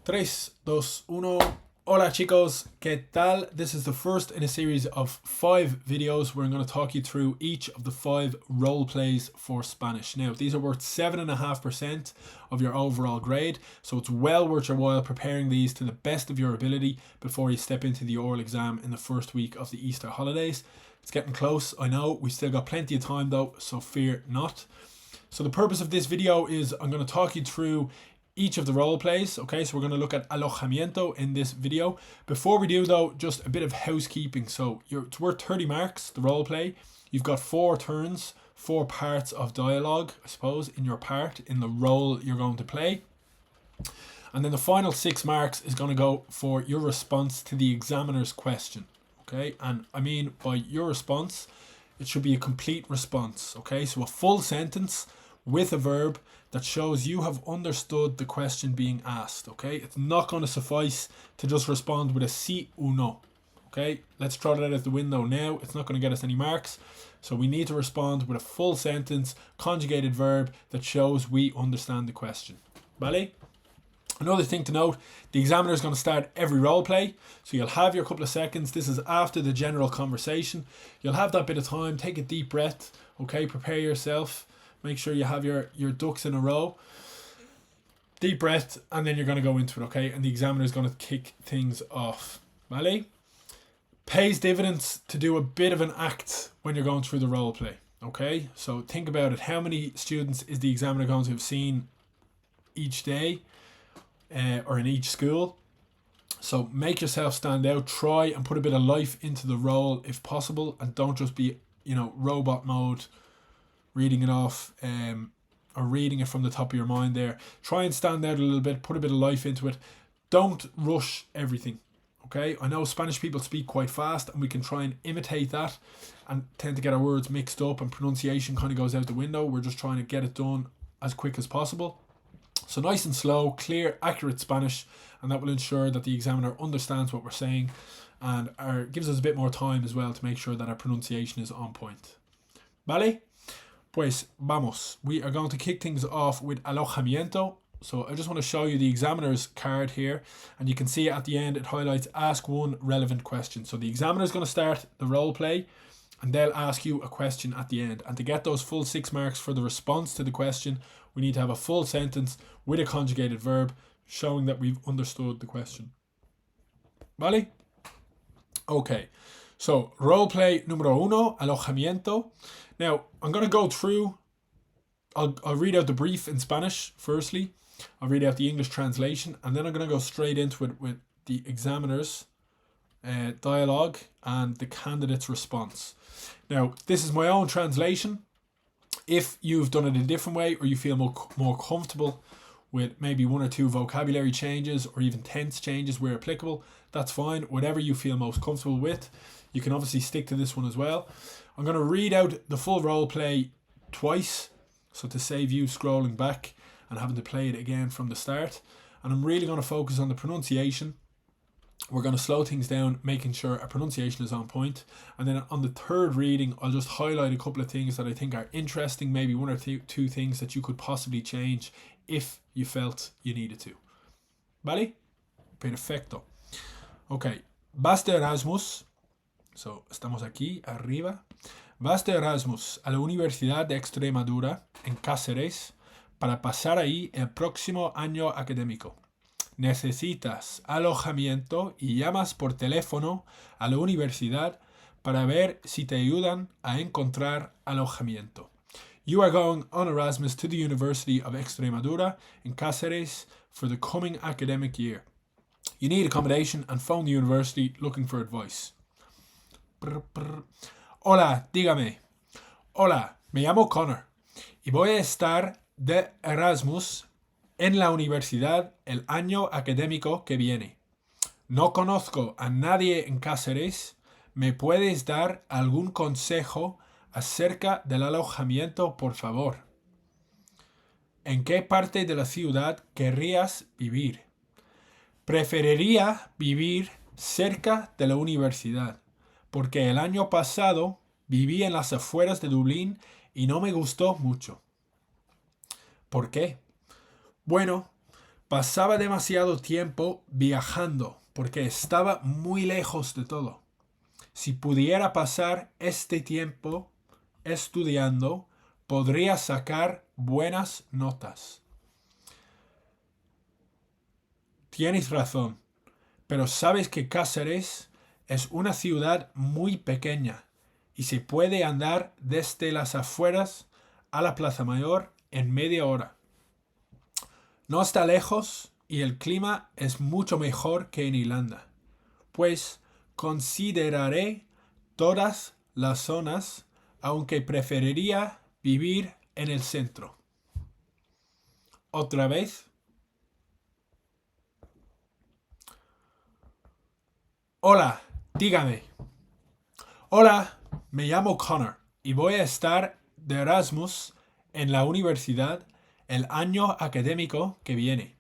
3, 2, 1. Hola chicos, ¿qué tal? This is the first in a series of 5 videos where I'm going to talk you through each of the 5 role plays for Spanish. Now, these are worth 7.5% of your overall grade, so it's well worth your while preparing these to the best of your ability before you step into the oral exam in the first week of the Easter holidays. It's getting close, I know, we still got plenty of time though, so fear not. So the purpose of this video is I'm going to talk you through each of the role plays. Okay, so we're going to look at alojamiento in this video. Before we do though, just a bit of housekeeping. So it's worth 30 marks, the role play. You've got 4 turns, 4 parts of dialogue, I suppose, in your part, in the role you're going to play. And then the final 6 marks is going to go for your response to the examiner's question. Okay, and I mean by your response, it should be a complete response. Okay, so a full sentence with a verb that shows you have understood the question being asked. Okay, it's not going to suffice to just respond with a sí or no. Okay, let's throw that out the window now. It's not going to get us any marks. So we need to respond with a full sentence, conjugated verb that shows we understand the question. Vale? Another thing to note, the examiner is going to start every role play. So you'll have your couple of seconds. This is after the general conversation. You'll have that bit of time. Take a deep breath. Okay, prepare yourself. Make sure you have your ducks in a row. Deep breath, and then you're going to go into it, okay? And the examiner is going to kick things off. Vale? Pays dividends to do a bit of an act when you're going through the role play, okay? So think about it. How many students is the examiner going to have seen each day or in each school? So make yourself stand out. Try and put a bit of life into the role if possible, and don't just be, robot mode, reading it off or reading it from the top of your mind there. Try and stand out a little bit, put a bit of life into it. Don't rush everything, okay? I know Spanish people speak quite fast and we can try and imitate that and tend to get our words mixed up and pronunciation kind of goes out the window. We're just trying to get it done as quick as possible. So nice and slow, clear, accurate Spanish, and that will ensure that the examiner understands what we're saying and gives us a bit more time as well to make sure that our pronunciation is on point. Vale? Pues vamos. We are going to kick things off with alojamiento. So I just want to show you the examiner's card here, and you can see at the end it highlights ask one relevant question. So the examiner is going to start the role play and they'll ask you a question at the end. And to get those full 6 marks for the response to the question, we need to have a full sentence with a conjugated verb showing that we've understood the question. Vale? Okay. So role play número 1, alojamiento. Now, I'm going to go through, I'll read out the brief in Spanish firstly. I'll read out the English translation, and then I'm going to go straight into it with the examiner's dialogue and the candidate's response. Now, this is my own translation. If you've done it a different way or you feel more comfortable with maybe 1 or 2 vocabulary changes or even tense changes where applicable, that's fine. Whatever you feel most comfortable with. You can obviously stick to this one as well. I'm going to read out the full role play twice, so to save you scrolling back and having to play it again from the start. And I'm really going to focus on the pronunciation. We're going to slow things down, making sure our pronunciation is on point. And then on the third reading, I'll just highlight a couple of things that I think are interesting, maybe 1 or 2 things that you could possibly change if you felt you needed to. Vale? Perfecto. Okay. Vas de Erasmus. So, estamos aquí, arriba. Vas de Erasmus a la Universidad de Extremadura, en Cáceres, para pasar ahí el próximo año académico. Necesitas alojamiento y llamas por teléfono a la universidad para ver si te ayudan a encontrar alojamiento. You are going on Erasmus to the University of Extremadura in Cáceres for the coming academic year. You need accommodation and phone the university looking for advice. Hola, dígame. Hola, me llamo Conor y voy a estar de Erasmus en la universidad el año académico que viene. No conozco a nadie en Cáceres. ¿Me puedes dar algún consejo acerca del alojamiento, por favor? ¿En qué parte de la ciudad querrías vivir? Preferiría vivir cerca de la universidad, porque el año pasado viví en las afueras de Dublín y no me gustó mucho. ¿Por qué? Bueno, Pasaba demasiado tiempo viajando porque estaba muy lejos de todo. Si pudiera pasar este tiempo estudiando, podría sacar buenas notas. Tienes razón, pero sabes que Cáceres es una ciudad muy pequeña y se puede andar desde las afueras a la Plaza Mayor en media hora. No está lejos y el clima es mucho mejor que en Irlanda, pues consideraré todas las zonas, aunque preferiría vivir en el centro. Otra vez. Hola, dígame. Hola, me llamo Conor y voy a estar de Erasmus en la universidad el año académico que viene.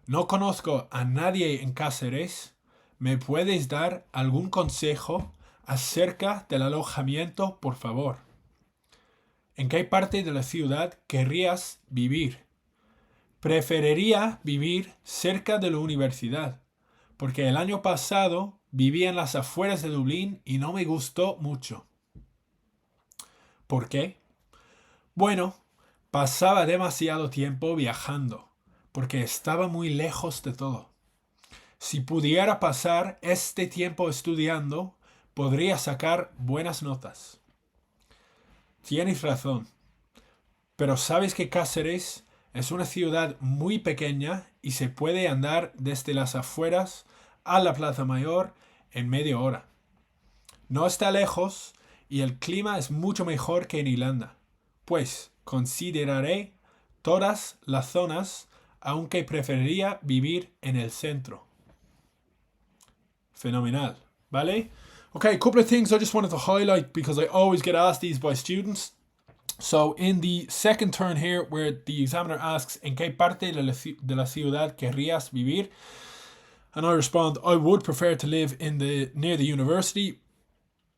No conozco a nadie en Cáceres. ¿Me puedes dar algún consejo acerca del alojamiento, por favor? ¿En qué parte de la ciudad querrías vivir? Preferiría vivir cerca de la universidad, porque el año pasado viví en las afueras de Dublín y no me gustó mucho. ¿Por qué? Bueno, pasaba demasiado tiempo viajando, porque estaba muy lejos de todo. Si pudiera pasar este tiempo estudiando, podría sacar buenas notas. Tienes razón, pero sabes que Cáceres es una ciudad muy pequeña y se puede andar desde las afueras a la Plaza Mayor en media hora. No está lejos y el clima es mucho mejor que en Irlanda, pues consideraré todas las zonas, aunque preferiría vivir en el centro. Phenomenal, ¿vale? Okay, a couple of things I just wanted to highlight because I always get asked these by students. So in the second turn here, where the examiner asks, ¿en qué parte de la ciudad querrías vivir? And I respond, I would prefer to live near the university,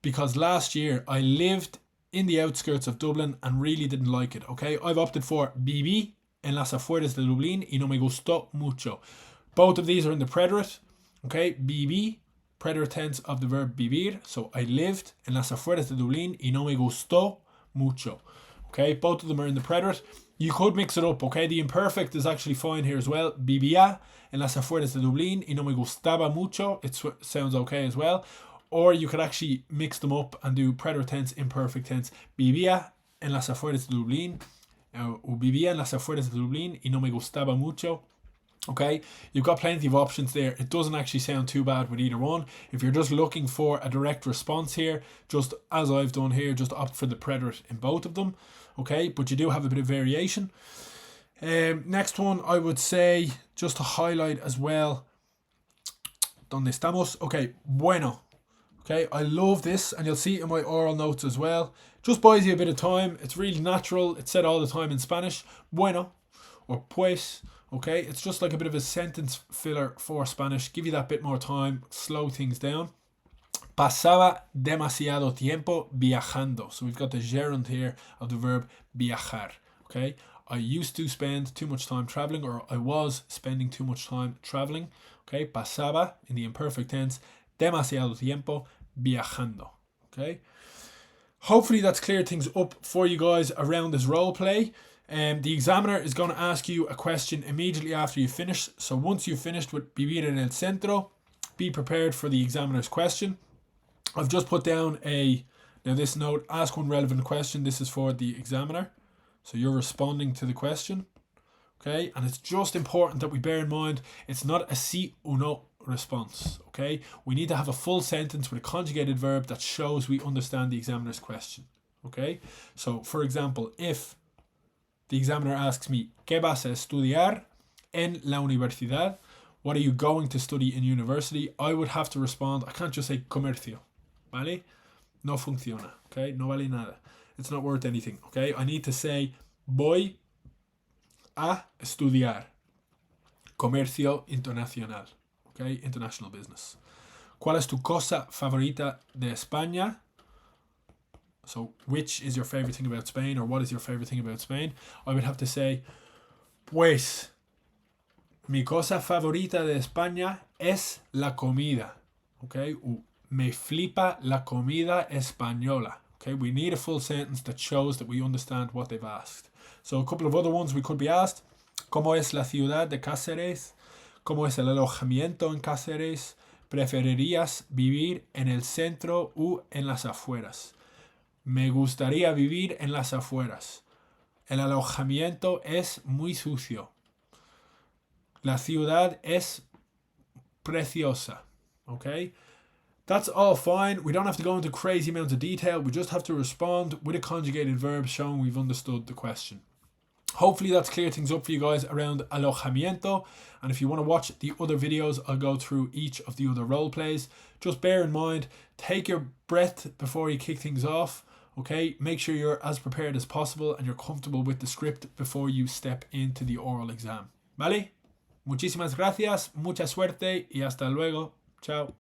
because last year I lived in the outskirts of Dublin and really didn't like it, okay? I've opted for viví en las afueras de Dublín y no me gustó mucho. Both of these are in the preterite, okay? Viví, preterite tense of the verb vivir. So I lived en las afueras de Dublín y no me gustó mucho. Okay, both of them are in the preterite. You could mix it up, okay? The imperfect is actually fine here as well. Vivía en las afueras de Dublín y no me gustaba mucho. It sounds okay as well. Or you could actually mix them up and do preterite tense, imperfect tense. Vivía en las afueras de Dublín. O vivía en las afueras de Dublín y no me gustaba mucho. Okay, you've got plenty of options there. It doesn't actually sound too bad with either one. If you're just looking for a direct response here, just as I've done here, just opt for the preterite in both of them. Okay, but you do have a bit of variation. Next one, I would say, just to highlight as well, ¿dónde estamos? Okay, bueno. Okay, I love this, and you'll see it in my oral notes as well. Just buys you a bit of time. It's really natural. It's said all the time in Spanish. Bueno, or pues. Okay, it's just like a bit of a sentence filler for Spanish. Give you that bit more time, slow things down. Pasaba demasiado tiempo viajando. So we've got the gerund here of the verb viajar. Okay, I used to spend too much time traveling, or I was spending too much time traveling. Okay, pasaba in the imperfect tense, demasiado tiempo viajando. Okay, hopefully that's cleared things up for you guys around this role play. The examiner is going to ask you a question immediately after you finish. So once you've finished with vivir en el centro, be prepared for the examiner's question. I've just put down now this note, ask one relevant question. This is for the examiner. So you're responding to the question. Okay, and it's just important that we bear in mind it's not a sí o no response. Okay, we need to have a full sentence with a conjugated verb that shows we understand the examiner's question. Okay, so for example, if the examiner asks me, ¿qué vas a estudiar en la universidad? What are you going to study in university? I would have to respond, I can't just say comercio, ¿vale? No funciona, okay? No vale nada. It's not worth anything, okay? I need to say, voy a estudiar comercio internacional, okay? International business. ¿Cuál es tu cosa favorita de España? So, which is your favorite thing about Spain, or what is your favorite thing about Spain? I would have to say, pues Mi cosa favorita de España es la comida. Okay? Me flipa la comida española. Okay? We need a full sentence that shows that we understand what they've asked. So a couple of other ones we could be asked. ¿Cómo es la ciudad de Cáceres? ¿Cómo es el alojamiento en Cáceres? ¿Preferirías vivir en el centro u en las afueras? Me gustaría vivir en las afueras. El alojamiento es muy sucio. La ciudad es preciosa. Okay? That's all fine. We don't have to go into crazy amounts of detail. We just have to respond with a conjugated verb showing we've understood the question. Hopefully that's cleared things up for you guys around alojamiento. And if you want to watch the other videos, I'll go through each of the other role plays. Just bear in mind, take your breath before you kick things off. Okay, make sure you're as prepared as possible and you're comfortable with the script before you step into the oral exam. ¿Vale? Muchísimas gracias, mucha suerte y hasta luego. Chao.